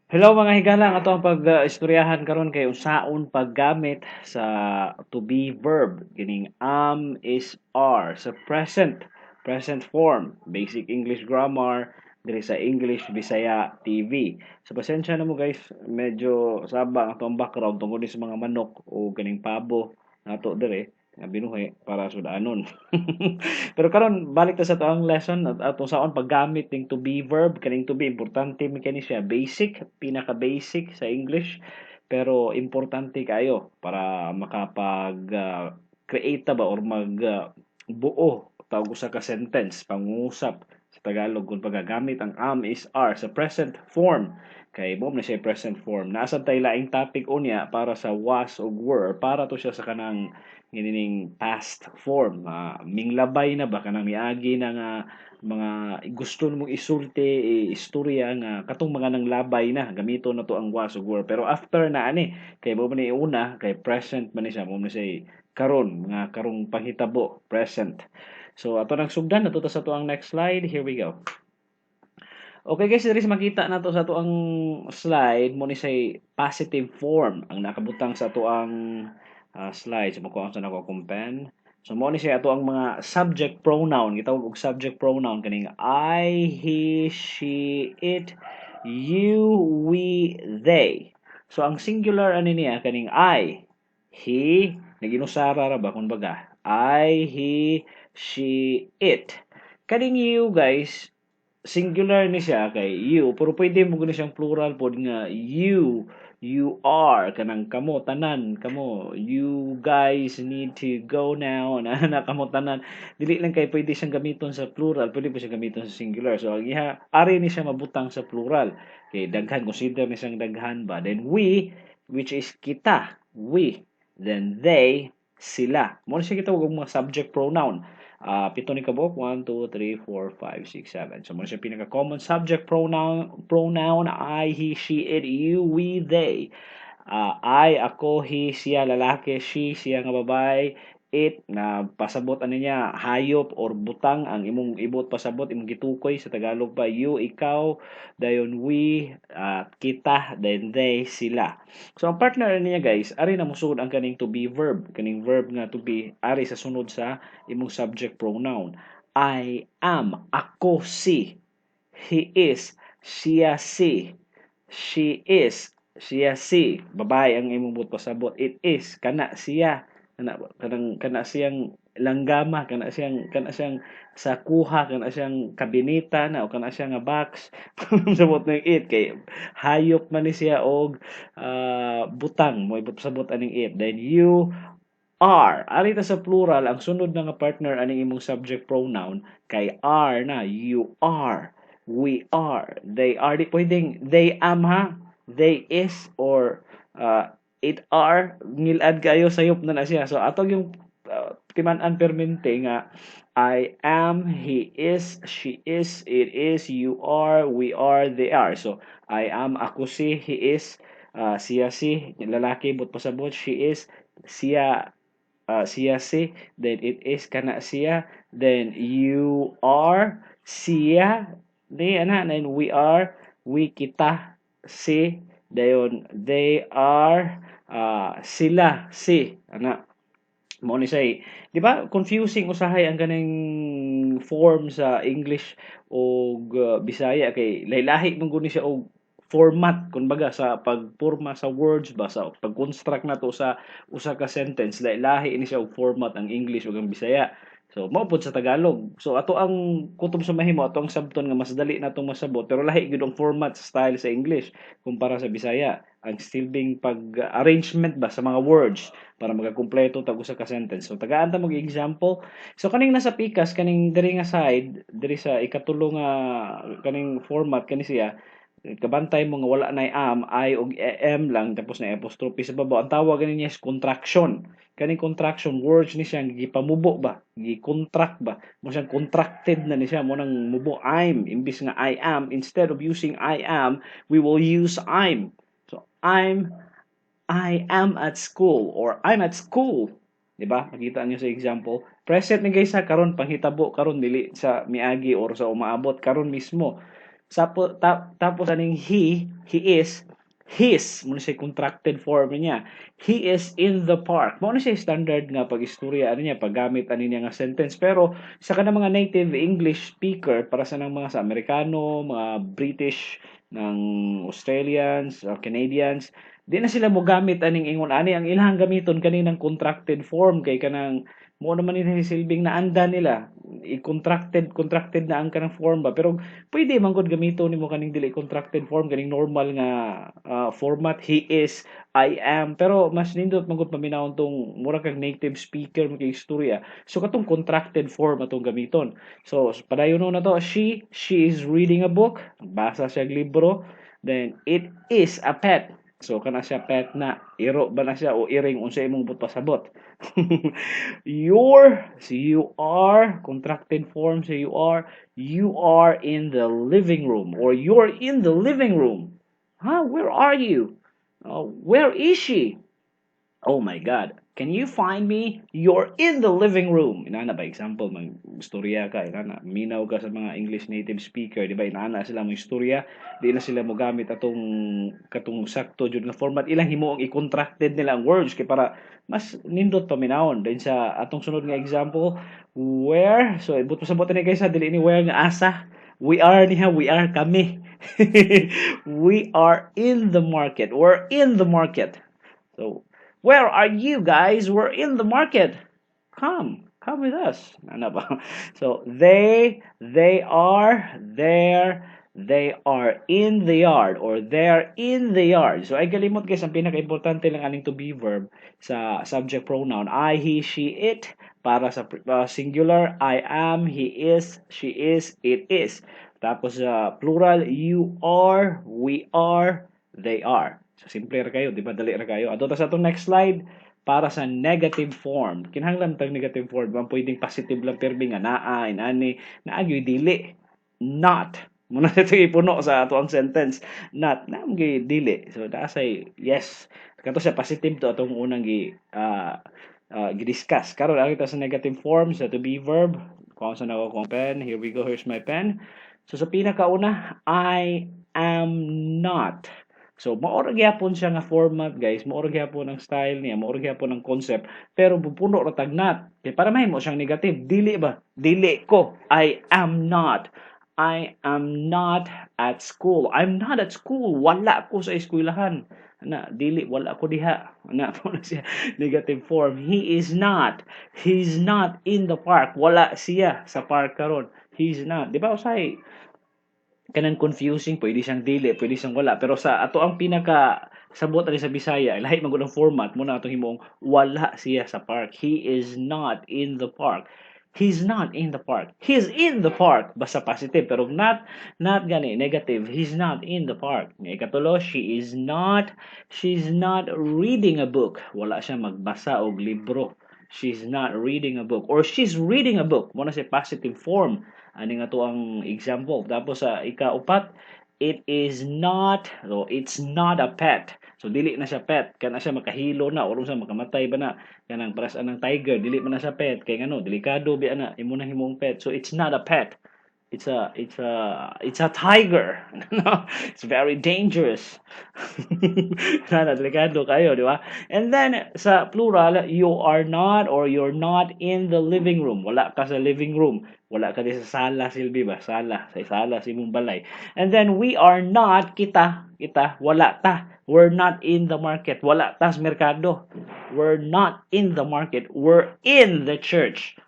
Hello mga higala, ato ang pag-istoryahan karon kay unsaon paggamit sa to be verb kining is are sa present form, basic English grammar diri sa English Bisaya TV. So pasensya na mo guys, medyo sabang ato ang background tungkol sa mga manok o kining pabo nato dire nga binuhi para sudanon. Pero karon balik ta sa toang lesson at atong saon paggamit ning to be verb kaning to be importante mi kani siya basic pinaka basic sa English pero importante kayo para makapag create ta ba or mag buo tawag usa ka sentence pangungusap sa Tagalog kung pagagamit ang is are sa present form kay mo na siya present form nasa tay laing topic unya para sa was ug were para to siya sa kanang hinining past form minglabay na ba kanang miagi na nga mga gusto mong isulti istorya nga katong mga nang labay na gamito na to ang was ug were pero after na ani kay mo ni una kay present man ni siya mo na siya karon mga karong panghitabo present. So ato nang sugdan nato ta sa to ang next slide, here we go. Okay guys, diri makita nato sa to ang slide mo ni say positive form ang nakabutang sa to ang slide. So makuha sa nako akong pen. So mo ni siya ato ang mga subject pronoun, gitawag og subject pronoun kaning I, he, she, it, you, we, they. So ang singular ani niya kaning I, he, naginusara ra ba kun baga? I, he, she, it. Kaning you guys, singular ni siya kay you pero pwede mo gani siyang plural pod nga you are kanang kamo tanan kamo you guys need to go now na kamo tanan dili lang kay pwede siyang gamiton sa plural pwede pa siyang gamiton sa singular so ang iha ari ni siya mabutang sa plural kay daghan consider ni siyang daghan ba then we which is kita we then they sila mo siya kitawag og mga subject pronoun pito ni kabok 1 2 3 4 5 6 7 so mo siya pinaka common subject pronoun I he she it you we they I ako he siya lalaki she siya nga babae it na pasabot ani niya hayop or butang ang imong ibot pasabot imong gitukoy sa Tagalog pa you ikaw dayon we kita then they sila so ang partner niya guys ari na musud ang kaning to be verb kaning verb nga to be ari sa sunod sa imong subject pronoun I am ako si he is siya si she is siya si babae ang imong buot pasabot it is kana siya kana siyang langgama kana siyang sakuha kana siyang kabineta na o kana siya nga box sabot ng it kay hayop man ni siya og butang mo pasabot aning it then you are ari ta sa plural ang sunod na nga partner aning imong subject pronoun kay are na you are we are they are di pwedeng they am ha they is or it are ngilad kayo sayop na siya so atong yung timan-an permente nga I am he is she is it is you are we are they are so I am ako si he is siya si lalaki but pasabot she is siya siya si then it is kana siya then you are siya di ana then we are we kita si dayon they are sila si ana mo ni say di ba confusing usahay ang ganing form sa English o Bisaya kay lahi-lahi man gud ni siya og format kumbaga sa pagporma sa words ba sa pag-construct nato sa usa ka sentence lahi ini siya og format ang English ug ang Bisaya so mao pod sa Tagalog so ato ang kutob sa mahimo ato ang sabton nga mas dali natong masabot pero lahi gyud ang format style sa English kumpara sa Bisaya ang silbing pag-arrangement ba sa mga words para magakumpleto tag usa ka sentence so tagaan ta mag example so kaning nasa pikas kaning diri nga side diri sa ikatulo nga kaning format kani siya kabantay mo nga wala na am I og am lang tapos na apostrophe sa baba ang tawag ganin niya is contraction kaning contraction words ni siya gipamubo ba gi-contract ba mo siyang contracted na ni siya mo nang mubo I'm imbis nga I am instead of using I am we will use I'm so I am at school or I'm at school. 'Di ba? Makita niyo sa example. Present ni guys sa karon panghitabo karon dili sa miagi or sa umaabot karon mismo. Tapos aning he he is his, muna siya contracted form niya. He is in the park. Muna siya standard nga pag istorya ano niya, paggamit ani niya nga sentence. Pero sa kanang mga native English speaker, para sa nang mga sa Amerikano, mga British, ng Australians, or Canadians, di na sila mo gamit aning ingon ani ang ilang gamiton kaninang contracted form kay kanang mo naman ni silbing na anda nila i-contracted na ang kanang form ba pero pwede man gud gamito nimo kaning dili contracted form kaning normal nga format he is I am pero mas nindot man gud paminawon tong mura kag native speaker mga istorya so katong contracted form atong gamiton so padayon na to she is reading a book basa siya og libro then it is a pet so kana siya pet na iro ba na siya o iring unsa imong pasabot you are contracted form so you are in the living room or you're in the living room huh where are you where is she oh my God, can you find me? You're in the living room. Inana ba example, mag istorya ka, inana, minaw ka sa mga English native speaker, di ba? Inana sila mo istorya, di na sila mo gamit katong sakto jud nga format ilang himo ang i-contracted nila ang words kay para mas nindot paminawon. Then sa atong sunod nga example, where, so ibut sa boto ni kaysa dili ni where nga asa. We are kami. We are in the market. We're in the market. So where are you guys? We're in the market. Come with us. Ano ba? So they are there. They are in the yard or they're in the yard. So ay galimot guys ang pinaka-importante lang aning to be verb sa subject pronoun. I, he, she, it para sa singular. I am, he is, she is, it is. Tapos sa plural, you are, we are, they are. So, simple ra kayo, di ba? Dali ra kayo. Ato sa itong next slide, para sa negative form. Kinahanglan tag negative form. Ang pwedeng positive lang perbi nga naa, inani, naagyoy dili. Not. Muna ito ipuno sa ato ang sentence. Not. Naagyoy dili. So, say yes. Kato sa positive to atong unang gidiscuss. Karon ang ito sa negative form, sa to be verb. Kung saan ako kong pen. Here we go. Here's my pen. So, sa pinakauna, I am not. So, maura gyapon siya nga format, guys. Maura gyapon ang style niya, maura gyapon ang concept. Pero pupuno ra tag not. Kaya para mahimo siyang negative, dili ba? Dili ko. I am not. I am not at school. I'm not at school. Wala ko sa eskwelahan. Na, dili, wala ko diha. Na, siya negative form. He is not. He's not in the park. Wala siya sa park karon. He's not. Di ba, usay? Kanang confusing, pwede siyang dili, pwede siyang wala. Pero sa ato ang pinaka sabot ali sa Bisaya, lahi man gud ang format mo na ato himong wala siya sa park. He is not in the park. He's not in the park. He's in the park. Basta positive. Pero not gani, negative. He's not in the park. Ikatulo, she's not reading a book. Wala siya magbasa og libro. She's not reading a book. Or she's reading a book. Muna siya positive form. Ani nga to ang example. Tapos sa ikaupat, it's not a pet. So dili na siya pet, kana siya makahilo na or sa makamatay ba na kanang paras anang tiger, dili man na siya pet kay ngano delikado bi ana imo na himong pet. So it's not a pet. It's a tiger. It's very dangerous. Kana delikado kayo, di ba? And then sa plural, you are not or you're not in the living room. Wala ka sa living room. Wala ka di sa sala, Silbi ba? Sala, sa sala si mong balay. And then we are not kita, wala ta. We're not in the market. Wala ta sa merkado. We're not in the market. We're in the church.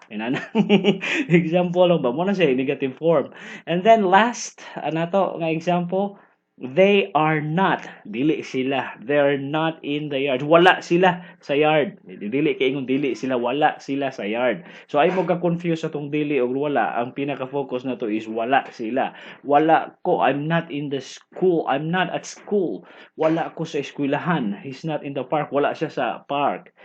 Example lang ba? Muna siya, negative form. And then last, anato nga example, they are not, dili sila, they're not in the yard. Wala sila sa yard. Dili kay ingon dili sila, wala sila sa yard. So ay mo ka confuse sa tong dili o wala. Ang pinaka focus na to is wala sila. Wala ko, I'm not in the school. I'm not at school. Wala ko sa eskwelahan. He's not in the park. Wala siya sa park.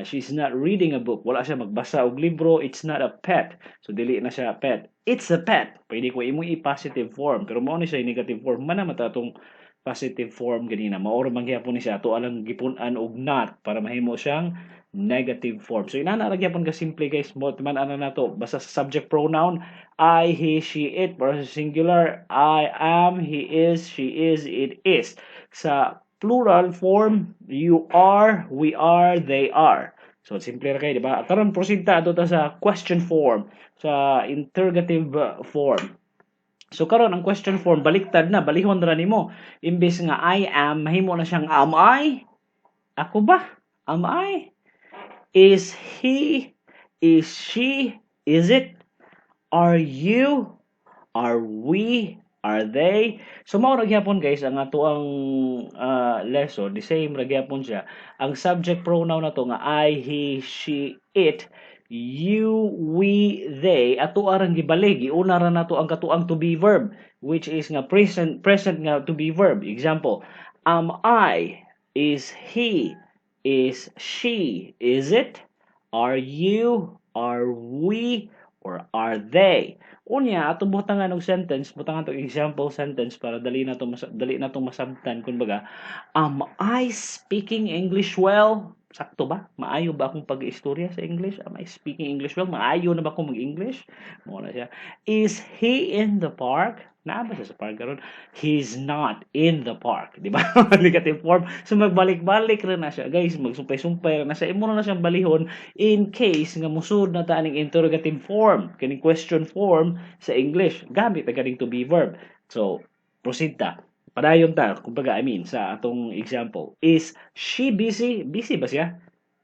She's not reading a book. Wala siya magbasa og libro. It's not a pet. So dili na siya pet. It's a pet. Pwede ko imo i-positive form. Pero mao ni siya negative form. Man naman atong positive form ganina. Maoro man gyapon ni siya ato alang gipun-an og not para mahimo siyang negative form. So inana ra gyapon ka simple guys. Mo man ana nato basta sa subject pronoun I, he, she, it para sa singular I am, he is, she is, it is. Sa plural form you are, we are, they are. So simple ra kay di ba? Karon proceed ta ato ta sa question form sa interrogative form. So karon ang question form baliktad na, balihon ra nimo. Imbes nga I am, mahimo na siyang am I? Ako ba? Am I? Is he? Is she? Is it? Are you? Are we? Are they? So mao ra gyapon guys ang ato ang lesson, the same ra gyapon siya. Ang subject pronoun na to nga I, he, she, it, you, we, they, ato arang gibalig, iuna ra nato ang katuang to be verb which is nga present nga to be verb. Example, am I? Is he? Is she? Is it? Are you? Are we? Or are they? Unya atong butangan og sentence, butangan tong example sentence para dali na to masabtan kumbaga. Am I speaking English well? Sakto ba? Maayo ba akong pag-istorya sa English? Am I speaking English well? Maayo na ba akong mag-English? Mo na siya. Is he in the park? Naa ba siya sa park karon? He's not in the park, di ba? Negative form. So magbalik-balik ra na siya, guys. Magsumpay-sumpay ra na siya. Imo na siyang balihon in case nga musud na ta ning interrogative form, kining question form sa English. Gamit na kaning to be verb. So, proceed ta. Padayon ta, kumbaga, I mean, sa atong example. Is she busy? Busy ba siya?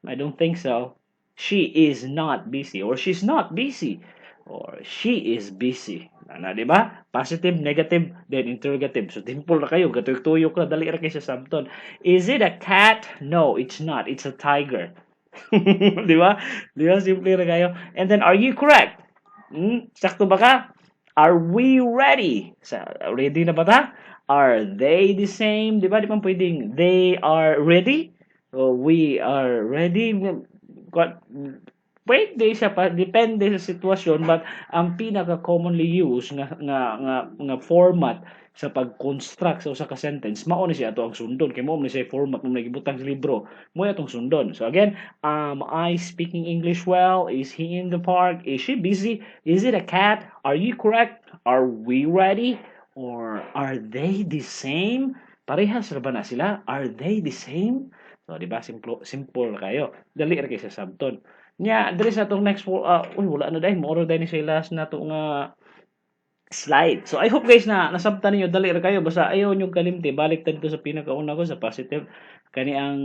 I don't think so. She is not busy or she's not busy or she is busy. Na, di ba? Positive, negative, then interrogative. So, dimple na kayo. Gatuyok-tuyok na. Dali ra kayo sa Samton. Is it a cat? No, it's not. It's a tiger. Di ba? Di ba? Simple na kayo. And then, are you correct? Sakto ba ka? Are we ready? Ready na ba ta? Are they the same? Di ba? Di ba pwedeng they are ready? O we are ready? Pwede siya pa, depende sa sitwasyon, but ang pinaka commonly used nga format sa pag-construct sa usa ka sentence mao ni siya ato ang sundon kay mao ni siya format ng nagibutang sa libro mo atong sundon. So again, I speaking English well? Is he in the park? Is she busy? Is it a cat? Are you correct? Are we ready? Or are they the same? Parehas ra ba na sila? Are they the same? So di ba simple kayo. Dali ra kay sa sabton. Nya diri sa atong next wala na dai mo dai ni sa last na to nga slide. So I hope guys na nasabtan niyo dali ra kayo basta ayaw niyo kalimti balik ta dito sa pinakauna ko sa positive kani ang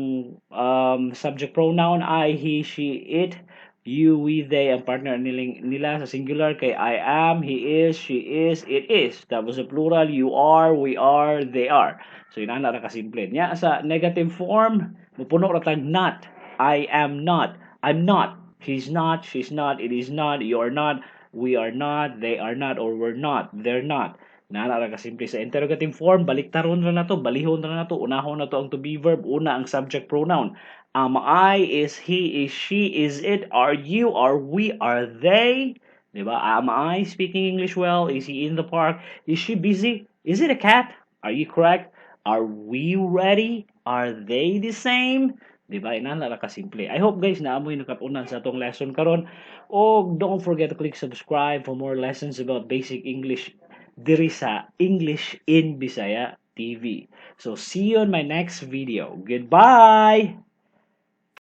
subject pronoun I, he, she, it, you, we, they ang partner nila sa singular kay I am, he is, she is, it is. Tapos sa plural you are, we are, they are. So inana ra ka simple. Nya sa negative form mupuno ra tag not. I am not. I'm not. He's not, she's not, it is not, you're not, we are not, they are not, or we're not, they're not. Naara ka simple sa interrogative form, baliktaron ra na to, balihon ra na to, unahon na to ang to be verb, una ang subject pronoun. Am I, is he, is she, is it, are you, are we, are they? Diba? Am I speaking English well? Is he in the park? Is she busy? Is it a cat? Are you correct? Are we ready? Are they the same? Diba? Inana ra ka simple. I hope guys na amoy nakapunan sa atong lesson karon. O don't forget to click subscribe for more lessons about basic English diri sa English in Bisaya TV. So see you on my next video. Goodbye!